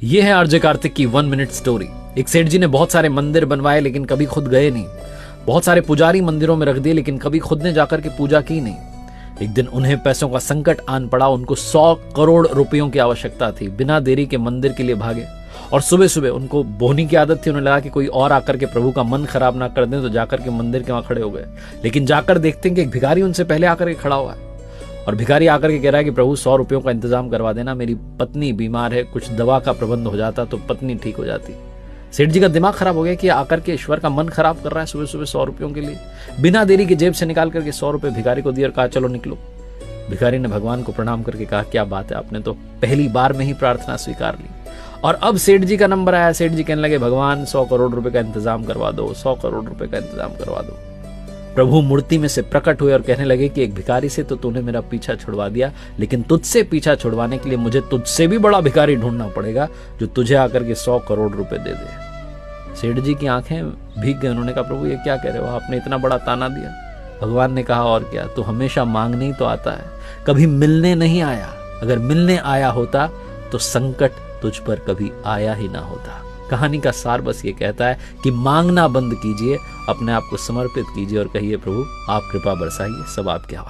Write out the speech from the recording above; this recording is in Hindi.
ये है आरजे कार्तिक की 1 मिनट स्टोरी। एक सेठ जी ने बहुत सारे मंदिर बनवाए लेकिन कभी खुद गए नहीं। बहुत सारे पुजारी मंदिरों में रख दिए लेकिन कभी खुद ने जाकर के पूजा की नहीं। एक दिन उन्हें पैसों का संकट आन पड़ा। उनको 100 करोड़ रुपयों की आवश्यकता थी। बिना देरी के मंदिर के लिए भागे और सुबह सुबह उनको बोहनी की आदत थी। उन्हें लगा कि कोई और आकर के प्रभु का मन खराब ना कर दें, तो जाकर के मंदिर के वहां खड़े हो गए। लेकिन जाकर देखते हैं कि एक भिखारी उनसे पहले आकर के खड़ा हुआ है और भिखारी आकर के कह रहा है कि प्रभु 100 रुपयों का इंतजाम करवा देना, मेरी पत्नी बीमार है, कुछ दवा का प्रबंध हो जाता तो पत्नी ठीक हो जाती। सेठ जी का दिमाग खराब हो गया कि आकर के ईश्वर का मन खराब कर रहा है सुबह सुबह 100 रुपयों के लिए। बिना देरी के जेब से निकाल करके 100 रुपए भिखारी को दिए और कहा चलो निकलो। भिखारी ने भगवान को प्रणाम करके कहा क्या बात है, आपने तो पहली बार में ही प्रार्थना स्वीकार ली। और अब सेठ जी का नंबर आया। सेठ जी कहने लगे भगवान 100 करोड़ रुपए का इंतजाम करवा दो, 100 करोड़ रुपए का इंतजाम करवा दो। प्रभु मूर्ति में से प्रकट हुए और कहने लगे कि एक भिखारी से तो तूने मेरा पीछा छुड़वा दिया, लेकिन तुझसे पीछा छुड़वाने के लिए मुझे तुझसे भी बड़ा भिखारी ढूंढना पड़ेगा जो तुझे आकर के 100 करोड़ रुपए दे दे। सेठ जी की आंखें भीग गई। उन्होंने कहा प्रभु ये क्या कह रहे हो, आपने इतना बड़ा ताना दिया। भगवान ने कहा और क्या, तू हमेशा मांगने ही तो आता है, कभी मिलने नहीं आया। अगर मिलने आया होता तो संकट तुझ पर कभी आया ही ना होता। कहानी का सार बस ये कहता है कि मांगना बंद कीजिए, अपने आप को समर्पित कीजिए और कहिए प्रभु आप कृपा बरसाइए, सब आपके हवाले।